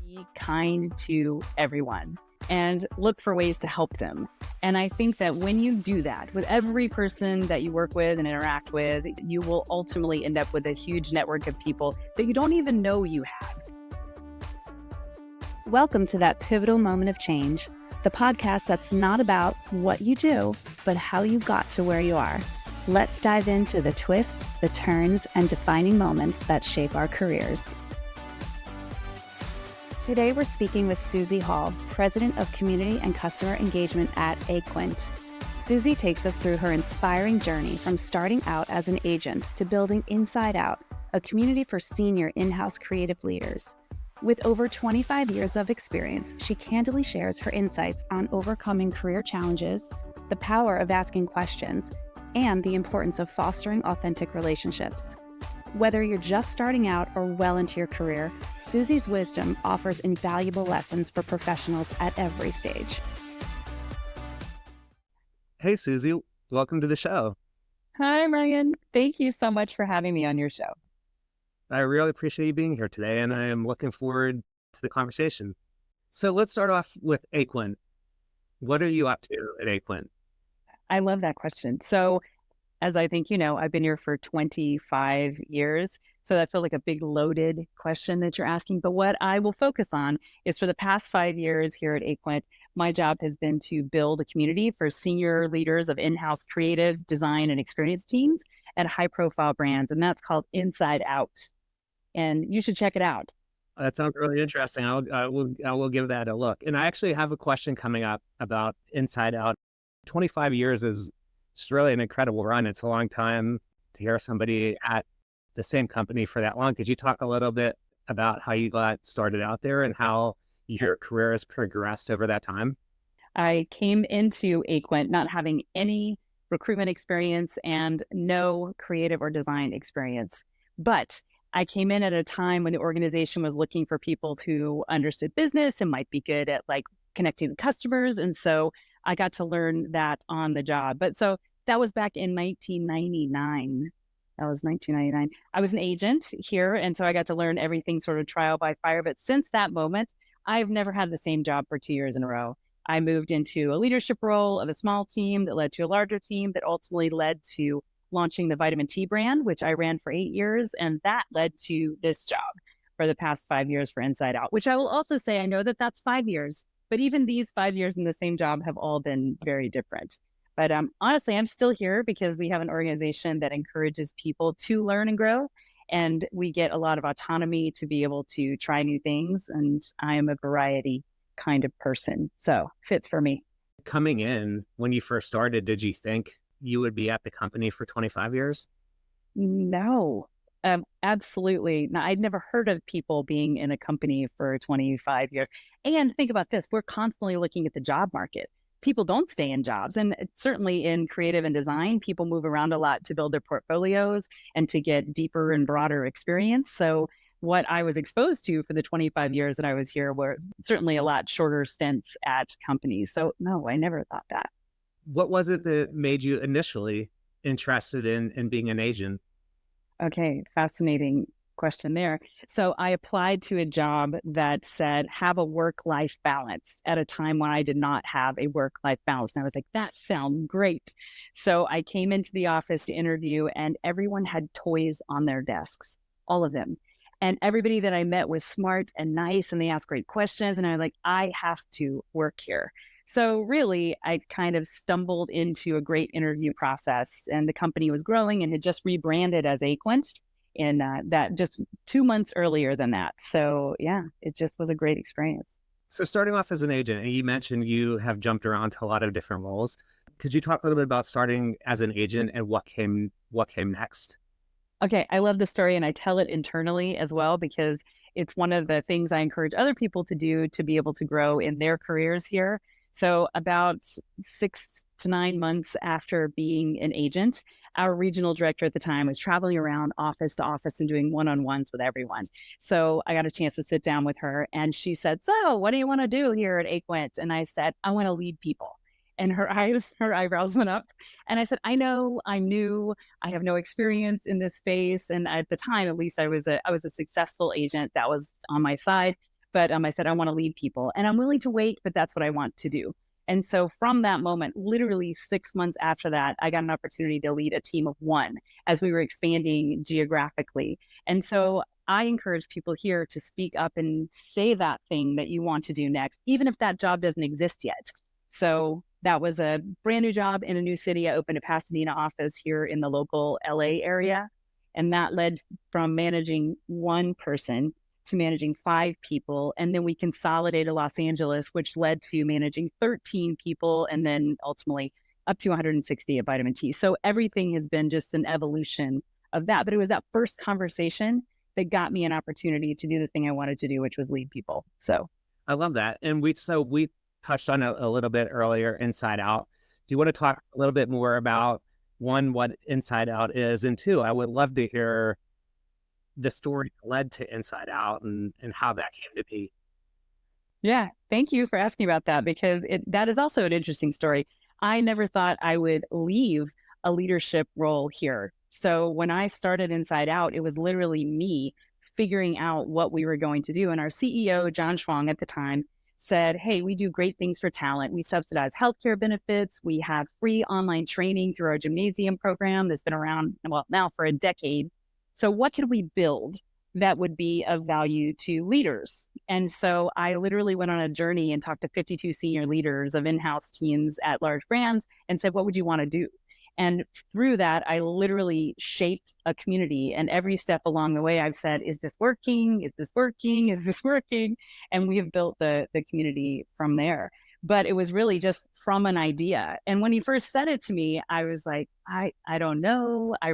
Be kind to everyone and look for ways to help them. And I think that when you do that with every person that you work with and interact with, you will ultimately end up with a huge network of people that you don't even know you have. Welcome to That Pivotal Moment of Change, the podcast that's not about what you do, but how you got to where you are. Let's dive into the twists, the turns, and defining moments that shape our careers. Today, we're speaking with Susie Hall, President of Community and Customer Engagement at Aquent. Susie takes us through her inspiring journey from starting out as an agent to building Inside Out, a community for senior in-house creative leaders. With over 25 years of experience, she candidly shares her insights on overcoming career challenges, the power of asking questions, and the importance of fostering authentic relationships. Whether you're just starting out or well into your career, Susie's wisdom offers invaluable lessons for professionals at every stage. Hey, Susie, welcome to the show. Hi, Megan. Thank you so much for having me on your show. I really appreciate you being here today, and I am looking forward to the conversation. So let's start off with Aquent. What are you up to at Aquent? I love that question. So, as I think you know, I've been here for 25 years. So that feels like a big loaded question that you're asking. But what I will focus on is for the past 5 years here at Aquent, my job has been to build a community for senior leaders of in-house creative, design, and experience teams at high-profile brands. And that's called Inside Out. And you should check it out. That sounds really interesting. I will give that a look. And I actually have a question coming up about Inside Out. 25 years is it's really an incredible run. It's a long time to hear somebody at the same company for that long. Could you talk a little bit about how you got started out there and how your career has progressed over that time? I came into Aquent not having any recruitment experience and no creative or design experience. But I came in at a time when the organization was looking for people who understood business and might be good at connecting with customers. And so I got to learn that on the job. But so that was back in 1999. That was 1999. I was an agent here. And so I got to learn everything sort of trial by fire. But since that moment, I've never had the same job for 2 years in a row. I moved into a leadership role of a small team that led to a larger team that ultimately led to launching the vitamin T brand, which I ran for 8 years. And that led to this job for the past 5 years for Inside Out, which I will also say, I know that that's 5 years. But even these 5 years in the same job have all been very different. But honestly, I'm still here because we have an organization that encourages people to learn and grow. And we get a lot of autonomy to be able to try new things. And I am a variety kind of person. So fits for me. Coming in, when you first started, did you think you would be at the company for 25 years? No. Absolutely. Now, I'd never heard of people being in a company for 25 years. And think about this, we're constantly looking at the job market. People don't stay in jobs. And certainly in creative and design, people move around a lot to build their portfolios and to get deeper and broader experience. So what I was exposed to for the 25 years that I was here were certainly a lot shorter stints at companies. So no, I never thought that. What was it that made you initially interested in being an agent? Okay, fascinating question there. So I applied to a job that said have a work-life balance at a time when I did not have a work-life balance. And I was like, that sounds great. So I came into the office to interview and everyone had toys on their desks, all of them. And everybody that I met was smart and nice and they asked great questions. And I was like, I have to work here. So really, I kind of stumbled into a great interview process and the company was growing and had just rebranded as Aquent in that just 2 months earlier than that. So yeah, it just was a great experience. So starting off as an agent, and you mentioned you have jumped around to a lot of different roles. Could you talk a little bit about starting as an agent and what came next? Okay, I love the story and I tell it internally as well because it's one of the things I encourage other people to do to be able to grow in their careers here. So about 6 to 9 months after being an agent, our regional director at the time was traveling around office to office and doing one-on-ones with everyone. So I got a chance to sit down with her and she said, so what do you want to do here at Aquent? And I said, I want to lead people. And her eyebrows went up. And I said, I know, I'm new, I have no experience in this space. And at the time, at least I was a successful agent that was on my side. but I said, I want to lead people and I'm willing to wait, but that's what I want to do. And so from that moment, literally 6 months after that, I got an opportunity to lead a team of one as we were expanding geographically. And so I encourage people here to speak up and say that thing that you want to do next, even if that job doesn't exist yet. So that was a brand new job in a new city. I opened a Pasadena office here in the local LA area. And that led from managing one person to managing 5 people. And then we consolidated Los Angeles, which led to managing 13 people and then ultimately up to 160 at Vitamin T. So everything has been just an evolution of that. But it was that first conversation that got me an opportunity to do the thing I wanted to do, which was lead people. So I love that. And we touched on a little bit earlier, Inside Out. Do you want to talk a little bit more about, one, what Inside Out is, and two, I would love to hear the story that led to Inside Out and how that came to be. yeah, thank you for asking about that because that is also an interesting story. I never thought I would leave a leadership role here. So when I started Inside Out, it was literally me figuring out what we were going to do. And our CEO, John Schwang at the time, said, hey, we do great things for talent. We subsidize healthcare benefits. We have free online training through our gymnasium program that's been around, well, now for a decade. So what could we build that would be of value to leaders? And so I literally went on a journey and talked to 52 senior leaders of in-house teams at large brands and said, what would you want to do? And through that, I literally shaped a community. And every step along the way, I've said, is this working? Is this working? Is this working? And we have built the community from there. But it was really just from an idea. And when he first said it to me, I was like, I don't know. I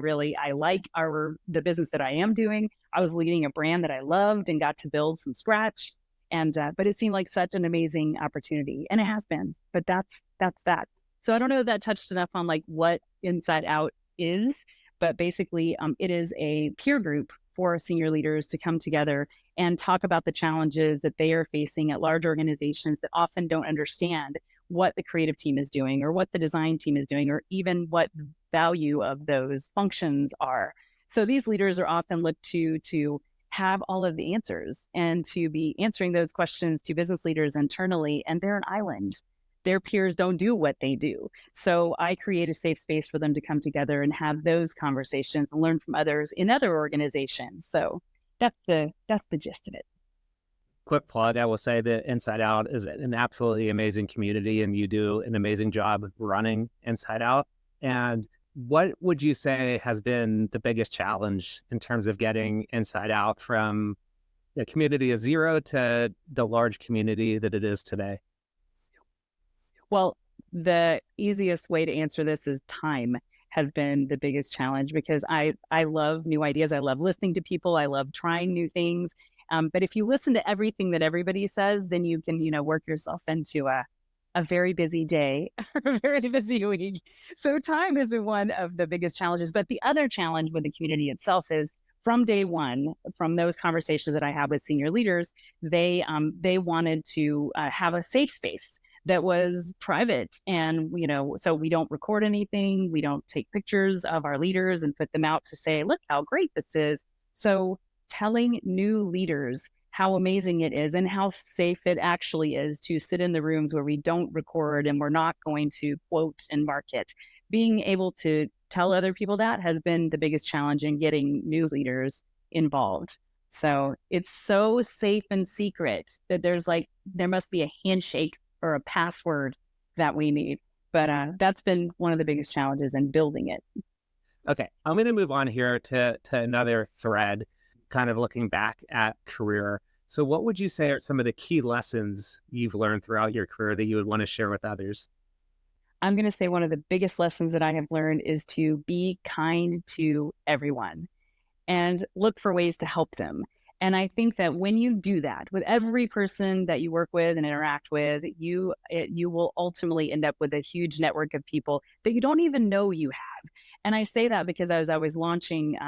like the business that I am doing. I was leading a brand that I loved and got to build from scratch. And but it seemed like such an amazing opportunity. And it has been. But that's that. So I don't know if that touched enough on like what Inside Out is, but basically it is a peer group for senior leaders to come together and talk about the challenges that they are facing at large organizations that often don't understand what the creative team is doing or what the design team is doing or even what value of those functions are. So these leaders are often looked to have all of the answers and to be answering those questions to business leaders internally, and they're an island. Their peers don't do what they do. So I create a safe space for them to come together and have those conversations and learn from others in other organizations. So that's the gist of it. Quick plug, I will say that Inside Out is an absolutely amazing community and you do an amazing job running Inside Out. And what would you say has been the biggest challenge in terms of getting Inside Out from the community of 0 to the large community that it is today? Well, the easiest way to answer this is time has been the biggest challenge because I love new ideas. I love listening to people. I love trying new things. But if you listen to everything that everybody says, then you can, work yourself into a very busy day, a very busy week. So time has been one of the biggest challenges. But the other challenge with the community itself is from day one, from those conversations that I had with senior leaders, they wanted to have a safe space that was private. And, so we don't record anything. We don't take pictures of our leaders and put them out to say, look how great this is. So telling new leaders how amazing it is and how safe it actually is to sit in the rooms where we don't record and we're not going to quote and market. Being able to tell other people that has been the biggest challenge in getting new leaders involved. So it's so safe and secret that there must be a handshake or a password that we need. But that's been one of the biggest challenges in building it. Okay, I'm going to move on here to another thread, kind of looking back at career. So what would you say are some of the key lessons you've learned throughout your career that you would want to share with others? I'm going to say one of the biggest lessons that I have learned is to be kind to everyone and look for ways to help them. And I think that when you do that with every person that you work with and interact with, you will ultimately end up with a huge network of people that you don't even know you have. And I say that because as I was launching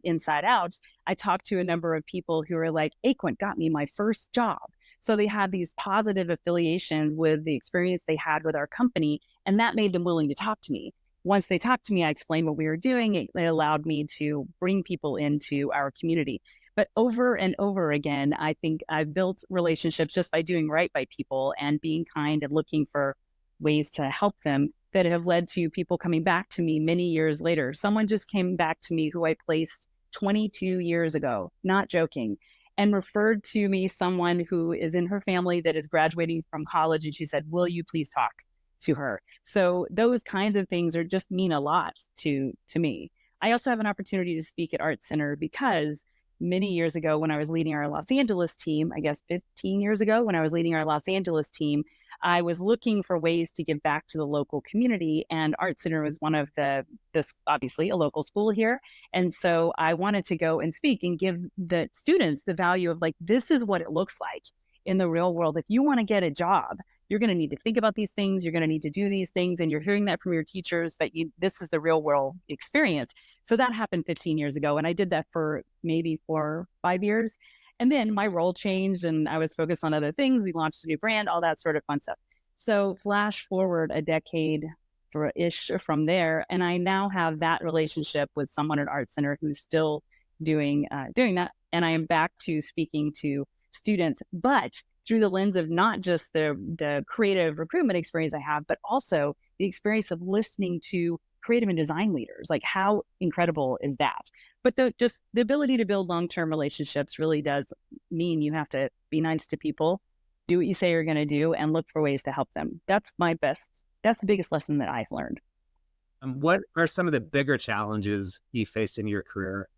Inside Out, I talked to a number of people who were like, Aquent got me my first job. So they had these positive affiliations with the experience they had with our company, and that made them willing to talk to me. Once they talked to me, I explained what we were doing. It allowed me to bring people into our community. But over and over again, I think I've built relationships just by doing right by people and being kind and looking for ways to help them that have led to people coming back to me many years later. Someone just came back to me who I placed 22 years ago, not joking, and referred to me someone who is in her family that is graduating from college. And she said, will you please talk to her? So those kinds of things are just mean a lot to me. I also have an opportunity to speak at Art Center because many years ago when I was leading our Los Angeles team, I guess 15 years ago when I was leading our Los Angeles team, I was looking for ways to give back to the local community, and Art Center was one of this obviously a local school here. And so I wanted to go and speak and give the students the value of like, this is what it looks like in the real world. If you want to get a job, you're going to need to think about these things. You're going to need to do these things. And you're hearing that from your teachers, but this is the real world experience. So that happened 15 years ago. And I did that for maybe 4 or 5 years. And then my role changed and I was focused on other things. We launched a new brand, all that sort of fun stuff. So flash forward a decade ish from there. And I now have that relationship with someone at Art Center who's still doing that. And I am back to speaking to students, but through the lens of not just the creative recruitment experience I have, but also the experience of listening to creative and design leaders. Like, how incredible is that? But just the ability to build long-term relationships really does mean you have to be nice to people, do what you say you're going to do, and look for ways to help them. That's the biggest lesson that I've learned. What are some of the bigger challenges you faced in your career?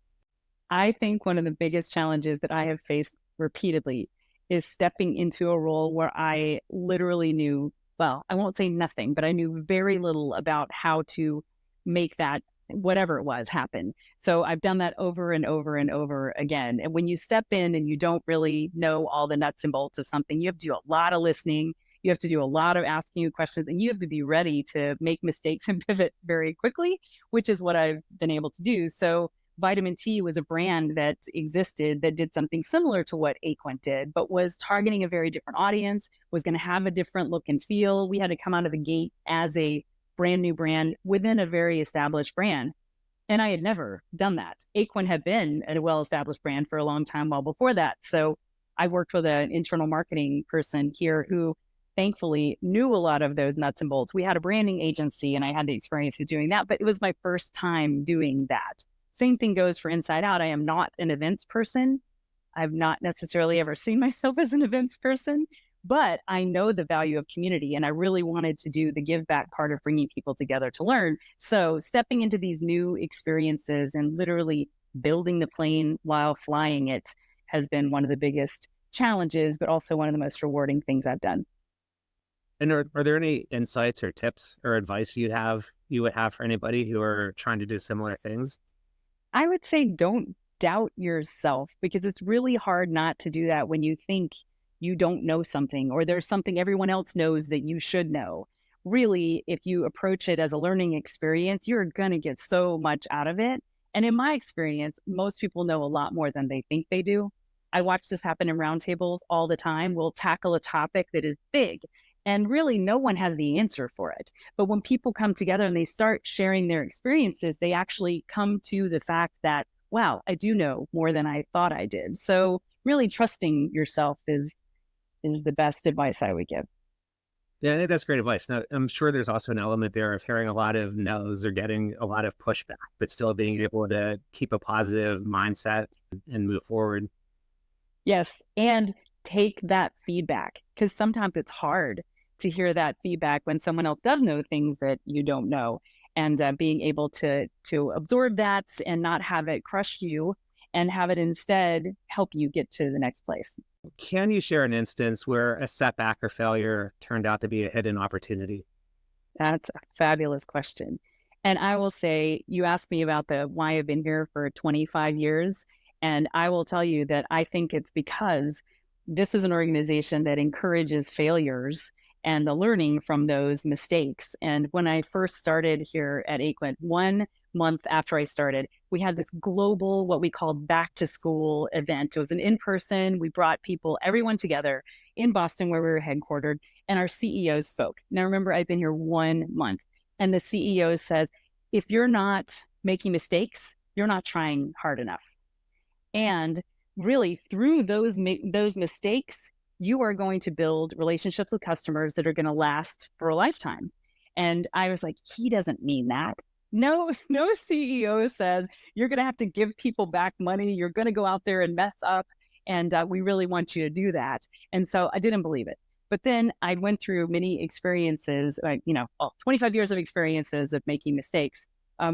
I think one of the biggest challenges that I have faced repeatedly is stepping into a role where I literally knew, well, I won't say nothing, but I knew very little about how to make that, whatever it was, happen. So I've done that over and over and over again. And when you step in and you don't really know all the nuts and bolts of something, you have to do a lot of listening. You have to do a lot of asking you questions, and you have to be ready to make mistakes and pivot very quickly, which is what I've been able to do. So Vitamin T was a brand that existed that did something similar to what Aquent did, but was targeting a very different audience, was going to have a different look and feel. We had to come out of the gate as a brand new brand within a very established brand. And I had never done that. Aquent had been a well-established brand for a long time well before that. So I worked with an internal marketing person here who thankfully knew a lot of those nuts and bolts. We had a branding agency and I had the experience of doing that, but it was my first time doing that. Same thing goes for Inside Out. I am not an events person. I've not necessarily ever seen myself as an events person, but I know the value of community. And I really wanted to do the give back part of bringing people together to learn. So stepping into these new experiences and literally building the plane while flying it has been one of the biggest challenges, but also one of the most rewarding things I've done. And are there any insights or tips or advice you would have for anybody who are trying to do similar things? I would say don't doubt yourself, because it's really hard not to do that when you think you don't know something or there's something everyone else knows that you should know. Really, if you approach it as a learning experience, you're going to get so much out of it. And in my experience, most people know a lot more than they think they do. I watch this happen in roundtables all the time. We'll tackle a topic that is big and really no one has the answer for it. But when people come together and they start sharing their experiences, they actually come to the fact that, wow, I do know more than I thought I did. So really trusting yourself is the best advice I would give. Yeah, I think that's great advice. Now, I'm sure there's also an element there of hearing a lot of no's or getting a lot of pushback, but still being able to keep a positive mindset and move forward. Yes. And take that feedback, because sometimes it's hard to hear that feedback when someone else does know things that you don't know, and being able to absorb that and not have it crush you and have it instead help you get to the next place. Can you share an instance where a setback or failure turned out to be a hidden opportunity? That's a fabulous question. And I will say, you asked me about the why I've been here for 25 years. And I will tell you that I think it's because this is an organization that encourages failures and the learning from those mistakes. And when I first started here at Aquent, 1 month after I started, we had this global, what we called back to school event. It was an in-person, we brought people, everyone together in Boston where we were headquartered, and our CEO spoke. Now remember, I've been here 1 month, and the CEO says, if you're not making mistakes, you're not trying hard enough. And really through those mistakes, you are going to build relationships with customers that are going to last for a lifetime. And I was like, he doesn't mean that. No, no CEO says you're going to have to give people back money. You're going to go out there and mess up. And we really want you to do that. And so I didn't believe it. But then I went through many experiences, 25 years of experiences of making mistakes,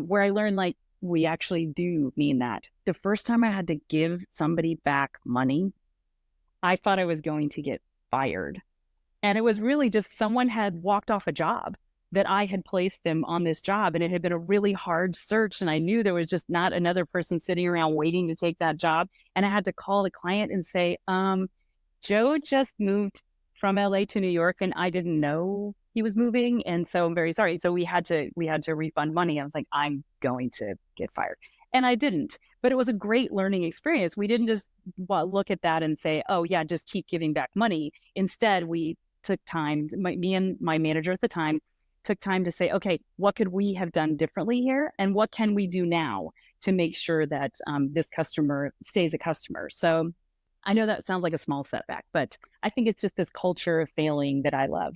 where I learned like, we actually do mean that. The first time I had to give somebody back money, I thought I was going to get fired. And it was really just someone had walked off a job that I had placed them on this job. And it had been a really hard search. And I knew there was just not another person sitting around waiting to take that job. And I had to call the client and say, Joe just moved from LA to New York and I didn't know he was moving. And so I'm very sorry. So we had to refund money. I was like, I'm going to get fired. And I didn't, but it was a great learning experience. We didn't just look at that and say, oh yeah, just keep giving back money. Instead, we took time, me and my manager at the time took time to say, okay, what could we have done differently here? And what can we do now to make sure that this customer stays a customer? So I know that sounds like a small setback, but I think it's just this culture of failing that I love.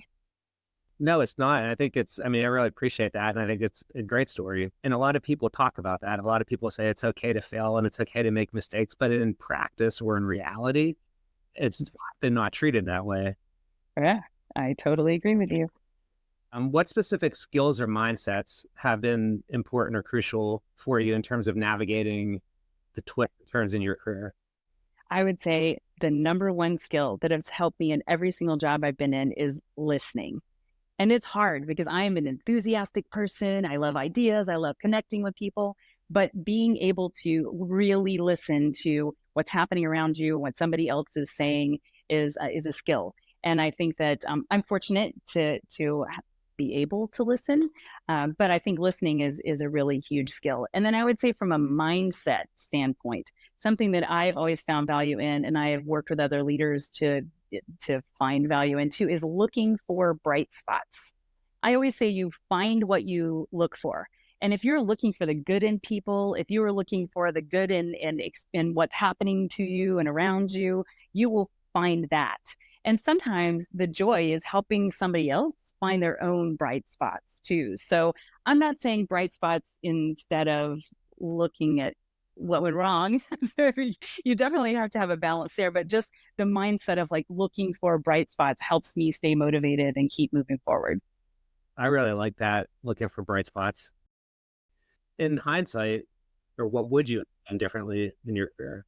No, it's not. And I think I really appreciate that. And I think it's a great story. And a lot of people talk about that. A lot of people say it's okay to fail and it's okay to make mistakes, but in practice or in reality, it's often not treated that way. Yeah, I totally agree with you. What specific skills or mindsets have been important or crucial for you in terms of navigating the twists and turns in your career? I would say the number one skill that has helped me in every single job I've been in is listening. And it's hard because I am an enthusiastic person. I love ideas. I love connecting with people. But being able to really listen to what's happening around you, what somebody else is saying is a skill. And I think that I'm fortunate to be able to listen. But I think listening is a really huge skill. And then I would say from a mindset standpoint, something that I've always found value in, and I have worked with other leaders to find value into, is looking for bright spots. I always say you find what you look for. And if you're looking for the good in people, if you are looking for the good in what's happening to you and around you, you will find that. And sometimes the joy is helping somebody else find their own bright spots too. So I'm not saying bright spots instead of looking at what went wrong. You definitely have to have a balance there, but just the mindset of like looking for bright spots helps me stay motivated and keep moving forward. I really like that, looking for bright spots. In hindsight, or what would you have done differently in your career?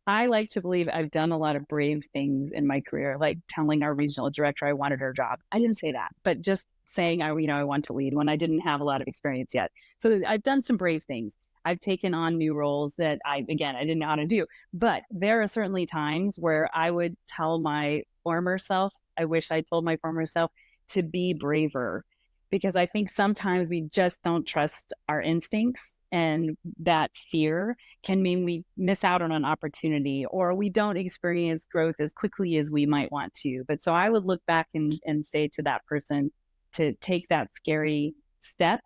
I like to believe I've done a lot of brave things in my career, like telling our regional director I wanted her job. I didn't say that, but just saying I want to lead when I didn't have a lot of experience yet. So I've done some brave things. I've taken on new roles that I didn't know how to do. But there are certainly times where I would tell my former self, I wish I told my former self to be braver, because I think sometimes we just don't trust our instincts. And that fear can mean we miss out on an opportunity, or we don't experience growth as quickly as we might want to. But so I would look back and say to that person to take that scary step,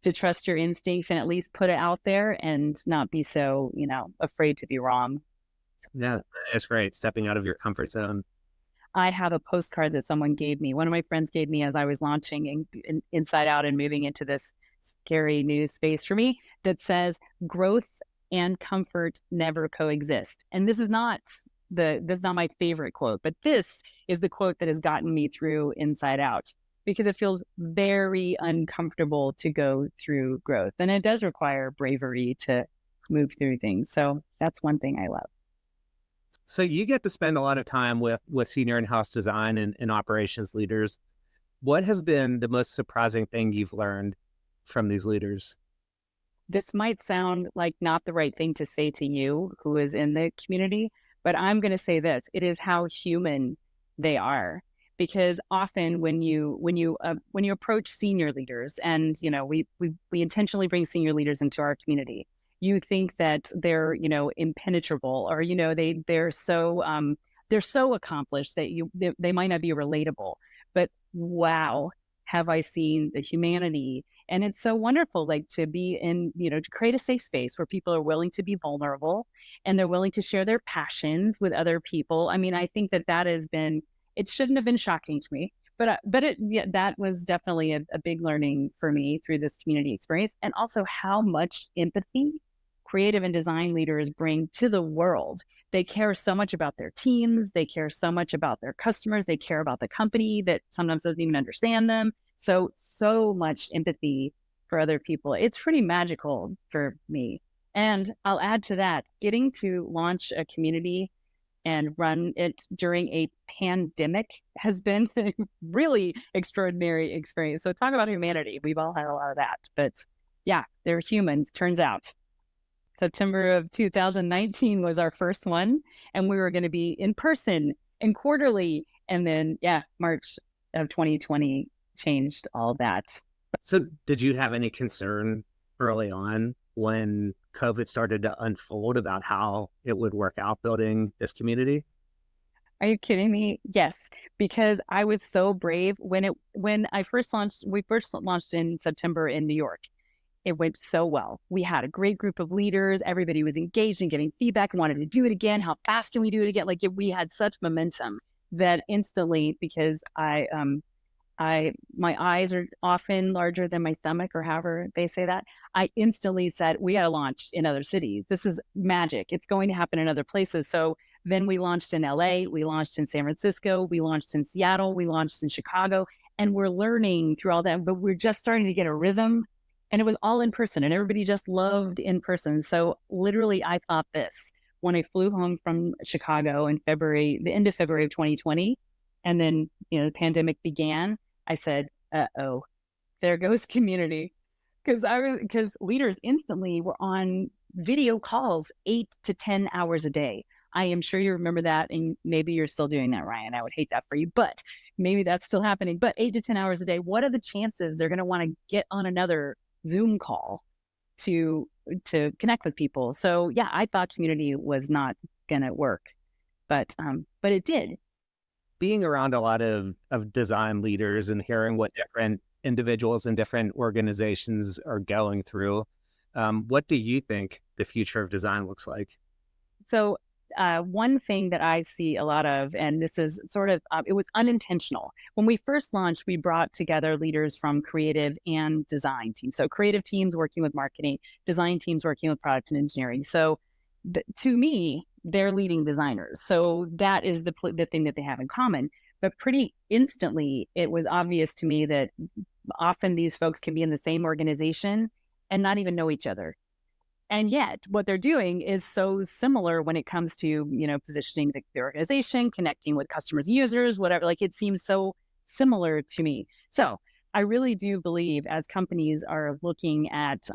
to trust your instincts and at least put it out there and not be so, afraid to be wrong. Yeah, that's great. Stepping out of your comfort zone. I have a postcard that someone gave me. One of my friends gave me as I was launching Inside Out and moving into this scary new space for me, that says growth and comfort never coexist. And this is not my favorite quote, but this is the quote that has gotten me through Inside Out, because it feels very uncomfortable to go through growth. And it does require bravery to move through things. So that's one thing I love. So you get to spend a lot of time with senior in-house design and operations leaders. What has been the most surprising thing you've learned from these leaders? This might sound like not the right thing to say to you who is in the community, but I'm going to say this. It is how human they are. Because often when you approach senior leaders, and we intentionally bring senior leaders into our community, you think that they're impenetrable, or they're so accomplished that they might not be relatable. But wow, have I seen the humanity And it's so wonderful, like to be in, to create a safe space where people are willing to be vulnerable and they're willing to share their passions with other people. I mean, I think that has been, it shouldn't have been shocking to me, yeah, that was definitely a big learning for me through this community experience, and also how much empathy creative and design leaders bring to the world. They care so much about their teams. They care so much about their customers. They care about the company that sometimes doesn't even understand them. So much empathy for other people. It's pretty magical for me. And I'll add to that, getting to launch a community and run it during a pandemic has been a really extraordinary experience. So talk about humanity. We've all had a lot of that, but yeah, they're humans, turns out. September of 2019 was our first one, and we were going to be in person and quarterly. And then, yeah, March of 2020 changed all that. So did you have any concern early on when COVID started to unfold about how it would work out building this community? Are you kidding me? Yes, because I was so brave when I first launched. We first launched in September in New York. It went so well. We had a great group of leaders. Everybody was engaged and giving feedback and wanted to do it again. How fast can we do it again? We had such momentum that instantly, because my eyes are often larger than my stomach, or however they say that. I instantly said, we got to launch in other cities. This is magic. It's going to happen in other places. So then we launched in LA, we launched in San Francisco, we launched in Seattle, we launched in Chicago, and we're learning through all that, but we're just starting to get a rhythm. And it was all in person, and everybody just loved in person. So literally, I thought this when I flew home from Chicago in February, the end of February of 2020, and then, the pandemic began. I said, "Uh-oh, there goes community." Because leaders instantly were on video calls 8 to 10 hours a day. I am sure you remember that, and maybe you're still doing that, Ryan. I would hate that for you, but maybe that's still happening. But 8 to 10 hours a day, what are the chances they're going to want to get on another Zoom call to connect with people? So yeah, I thought community was not going to work, but it did. Being around a lot of design leaders and hearing what different individuals and different organizations are going through, what do you think the future of design looks like? So one thing that I see a lot of, and this is sort of, it was unintentional. When we first launched, we brought together leaders from creative and design teams. So creative teams working with marketing, design teams working with product and engineering. So to me, they're leading designers. So that is the thing that they have in common. But pretty instantly, it was obvious to me that often these folks can be in the same organization and not even know each other. And yet what they're doing is so similar when it comes to, positioning the organization, connecting with customers, users, whatever. Like, it seems so similar to me. So I really do believe, as companies are looking at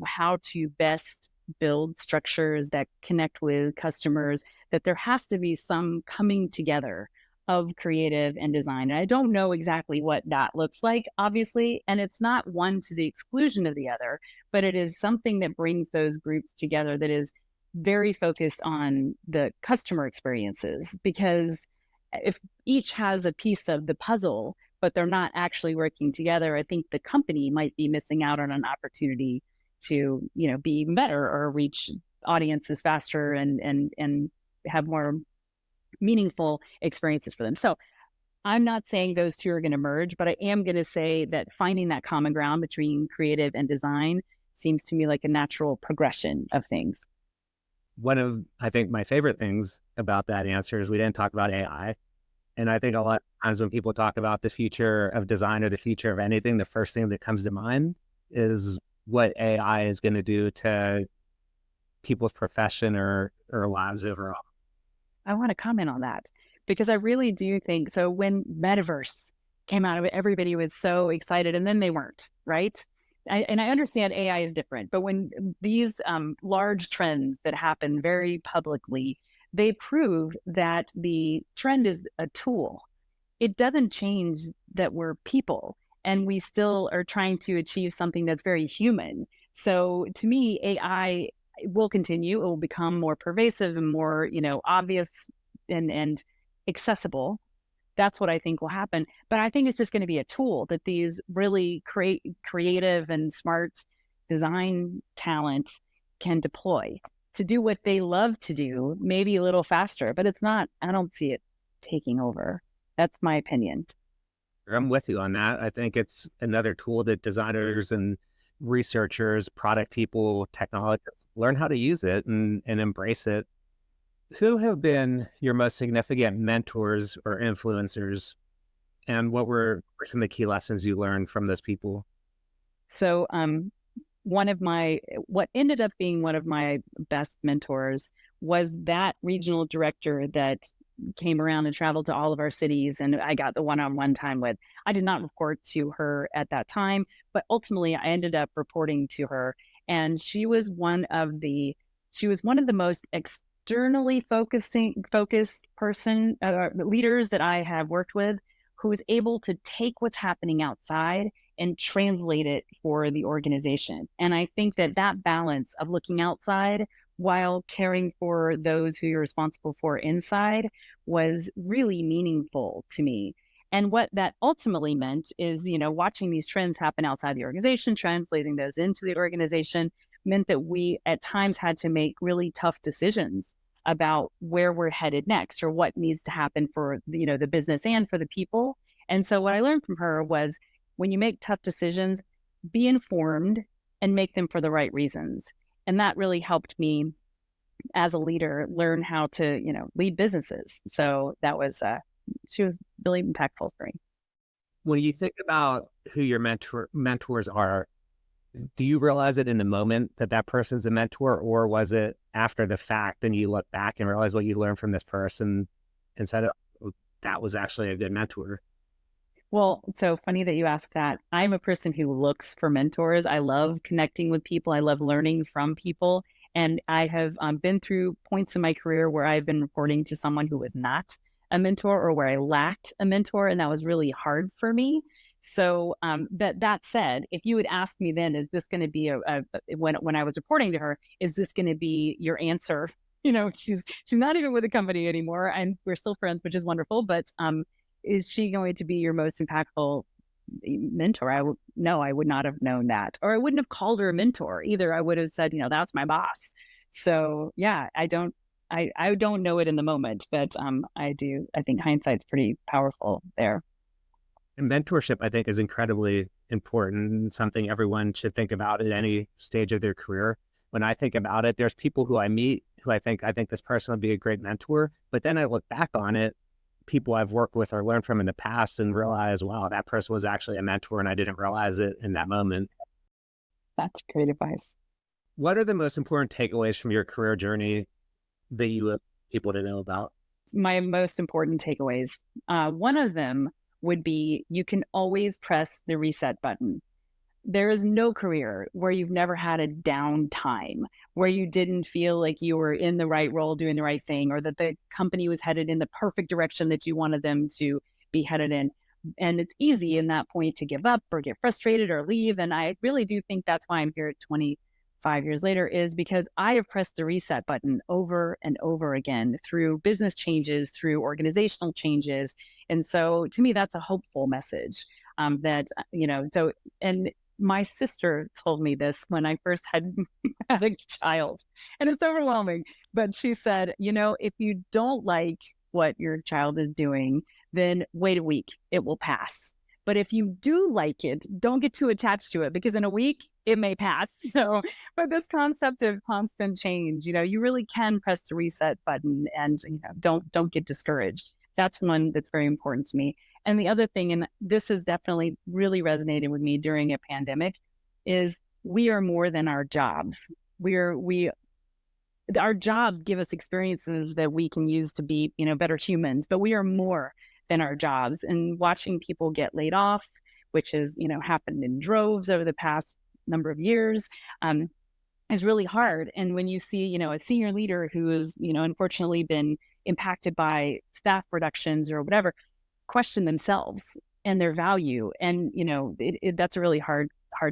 how to best build structures that connect with customers, that there has to be some coming together of creative and design. And I don't know exactly what that looks like, obviously. And it's not one to the exclusion of the other, but it is something that brings those groups together, that is very focused on the customer experiences. Because if each has a piece of the puzzle, but they're not actually working together, I think the company might be missing out on an opportunity to, be better or reach audiences faster and have more meaningful experiences for them. So I'm not saying those two are going to merge, but I am going to say that finding that common ground between creative and design seems to me like a natural progression of things. One of, I think, my favorite things about that answer is we didn't talk about AI. And I think a lot of times when people talk about the future of design or the future of anything, the first thing that comes to mind is what AI is going to do to people's profession or lives overall. I want to comment on that because I really do think so. When metaverse came out of it, everybody was so excited, and then they weren't, right? And I understand AI is different, but when these large trends that happen very publicly, they prove that the trend is a tool. It doesn't change that we're people, and we still are trying to achieve something that's very human. So to me, AI will continue. It will become more pervasive and more, obvious and accessible. That's what I think will happen. But I think it's just going to be a tool that these really creative and smart design talent can deploy to do what they love to do, maybe a little faster, but it's not, I don't see it taking over. That's my opinion. I'm with you on that. I think it's another tool that designers and researchers, product people, technologists learn how to use it and embrace it. Who have been your most significant mentors or influencers, and what were some of the key lessons you learned from those people? So, what ended up being one of my best mentors was that regional director that came around and traveled to all of our cities, and I got the one-on-one time with. I did not report to her at that time, but ultimately I ended up reporting to her, and she was one of the most externally focused person leaders that I have worked with, who was able to take what's happening outside and translate it for the organization. And I think that that balance of looking outside while caring for those who you're responsible for inside was really meaningful to me. And what that ultimately meant is, watching these trends happen outside the organization, translating those into the organization meant that we at times had to make really tough decisions about where we're headed next or what needs to happen for, the business and for the people. And so what I learned from her was, when you make tough decisions, be informed and make them for the right reasons. And that really helped me as a leader learn how to, lead businesses. So that was, she was really impactful for me. When you think about who your mentors are, do you realize it in the moment that that person's a mentor, or was it after the fact and you look back and realize what you learned from this person and said, oh, that was actually a good mentor? Well, so funny that you ask that. I'm a person who looks for mentors. I love connecting with people. I love learning from people. And I have been through points in my career where I've been reporting to someone who was not a mentor, or where I lacked a mentor. And that was really hard for me. So that said, if you had asked me then, is this going to be when I was reporting to her, is this going to be your answer? She's not even with the company anymore, and we're still friends, which is wonderful. But is she going to be your most impactful mentor? No, I would not have known that, or I wouldn't have called her a mentor either. I would have said, that's my boss. So yeah, I don't know it in the moment, but I do. I think hindsight's pretty powerful there. And mentorship, I think, is incredibly important and something everyone should think about at any stage of their career. When I think about it, there's people who I meet who I think this person would be a great mentor, but then I look back on it, people I've worked with or learned from in the past, and realize, wow, that person was actually a mentor and I didn't realize it in that moment. That's great advice. What are the most important takeaways from your career journey that you want people to know about? My most important takeaways. One of them would be, you can always press the reset button. There is no career where you've never had a downtime, where you didn't feel like you were in the right role doing the right thing, or that the company was headed in the perfect direction that you wanted them to be headed in. And it's easy in that point to give up or get frustrated or leave. And I really do think that's why I'm here at 25 years later, is because I have pressed the reset button over and over again through business changes, through organizational changes. And so to me, that's a hopeful message, and my sister told me this when I first had had a child, and it's overwhelming. But she said, if you don't like what your child is doing, then wait a week, it will pass. But if you do like it, don't get too attached to it, because in a week it may pass. So, but this concept of constant change, you really can press the reset button, and don't get discouraged. That's one that's very important to me. And the other thing, and this has definitely really resonated with me during a pandemic, is we are more than our jobs. Our jobs give us experiences that we can use to be, better humans, but we are more than our jobs. And watching people get laid off, which has, happened in droves over the past number of years, is really hard. And when you see, a senior leader who has, unfortunately been impacted by staff reductions or whatever, question themselves and their value. And, that's a really hard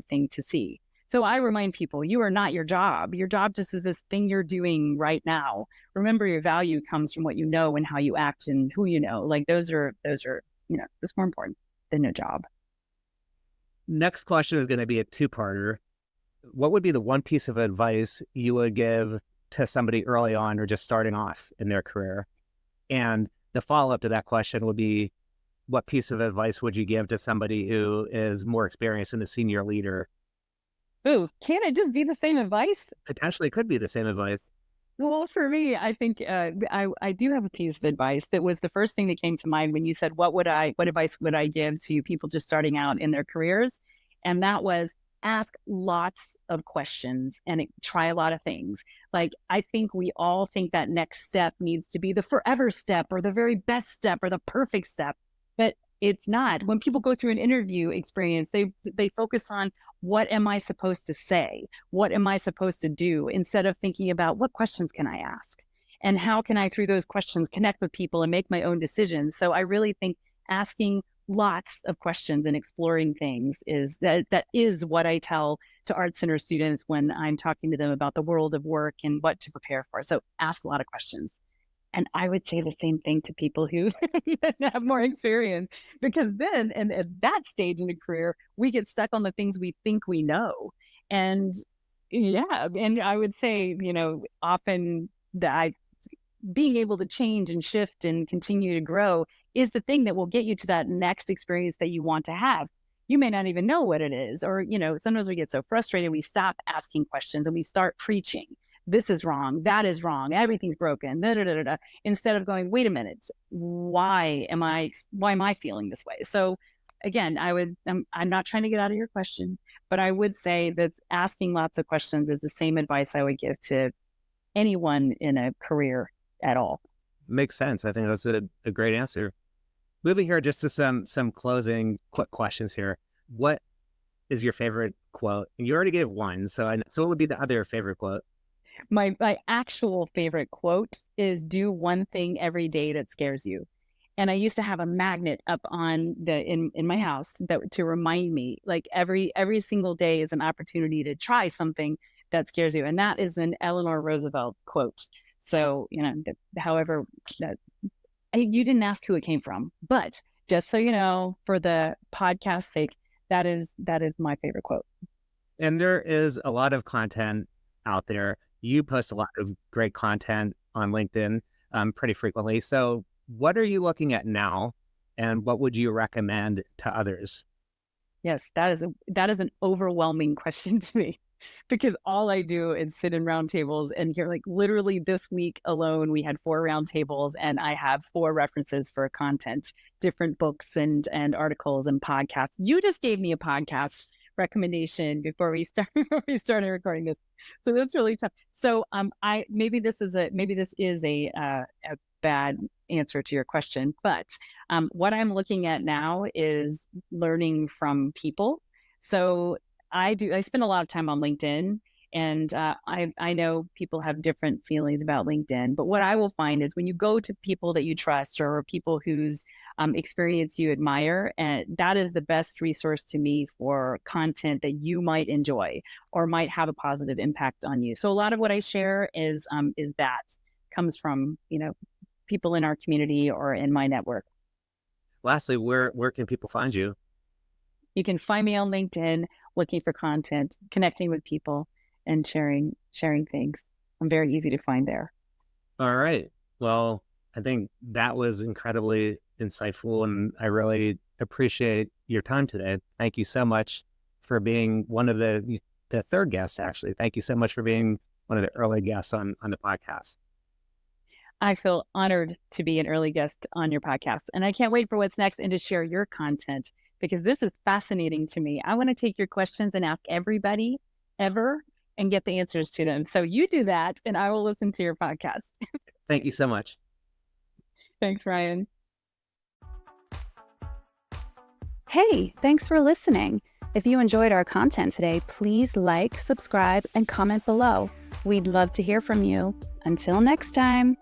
thing to see. So I remind people, you are not your job. Your job just is this thing you're doing right now. Remember, your value comes from what you know and how you act and who you know. Like those are, that's more important than your job. Next question is going to be a two-parter. What would be the one piece of advice you would give to somebody early on or just starting off in their career? And the follow-up to that question would be, what piece of advice would you give to somebody who is more experienced and a senior leader? Ooh, can't it just be the same advice? Potentially could be the same advice. Well, for me, I think I do have a piece of advice that was the first thing that came to mind when you said, what advice would I give to people just starting out in their careers? And that was ask lots of questions and try a lot of things. Like, I think we all think that next step needs to be the forever step or the very best step or the perfect step, but it's not. When people go through an interview experience, they focus on, what am I supposed to say? What am I supposed to do? Instead of thinking about, what questions can I ask? And how can I, through those questions, connect with people and make my own decisions? So I really think asking lots of questions and exploring things that is what I tell to Art Center students when I'm talking to them about the world of work and what to prepare for. So ask a lot of questions. And I would say the same thing to people who have more experience, because then, and at that stage in a career, we get stuck on the things we think we know. And yeah, and I would say, often being able to change and shift and continue to grow is the thing that will get you to that next experience that you want to have. You may not even know what it is, or, sometimes we get so frustrated, we stop asking questions and we start preaching. This is wrong. That is wrong. Everything's broken. Da, da, da, da, da. Instead of going, wait a minute, why am I feeling this way? So again, I'm not trying to get out of your question, but I would say that asking lots of questions is the same advice I would give to anyone in a career at all. Makes sense. I think that's a great answer. Moving here just to some closing quick questions here. What is your favorite quote? And you already gave one, so what would be the other favorite quote? My actual favorite quote is, do one thing every day that scares you. And I used to have a magnet up on in my house to remind me, like every single day is an opportunity to try something that scares you. And that is an Eleanor Roosevelt quote. So, however, you didn't ask who it came from, but just so you know, for the podcast's sake, that is my favorite quote. And there is a lot of content out there. You post a lot of great content on LinkedIn pretty frequently. So what are you looking at now, and what would you recommend to others? Yes, that is an overwhelming question to me, because all I do is sit in roundtables, and you're like, literally this week alone, we had 4 roundtables, and I have 4 references for content, different books and articles and podcasts. You just gave me a podcast recommendation before we started recording this, so that's really tough. So maybe this is a bad answer to your question, but what I'm looking at now is learning from people. So I spend a lot of time on LinkedIn, and I know people have different feelings about LinkedIn, but what I will find is when you go to people that you trust or people whose experience you admire, and that is the best resource to me for content that you might enjoy or might have a positive impact on you. So a lot of what I share is that comes from people in our community or in my network. Lastly, where can people find you? You can find me on LinkedIn, looking for content, connecting with people, and sharing things. I'm very easy to find there. All right. Well, I think that was incredibly insightful, and I really appreciate your time today. Thank you so much for being one of the third guests, actually. Thank you so much for being one of the early guests on the podcast. I feel honored to be an early guest on your podcast, and I can't wait for what's next and to share your content, because this is fascinating to me. I want to take your questions and ask everybody ever and get the answers to them. So you do that, and I will listen to your podcast. Thank you so much. Thanks, Ryan. Hey, thanks for listening. If you enjoyed our content today, please like, subscribe, and comment below. We'd love to hear from you. Until next time.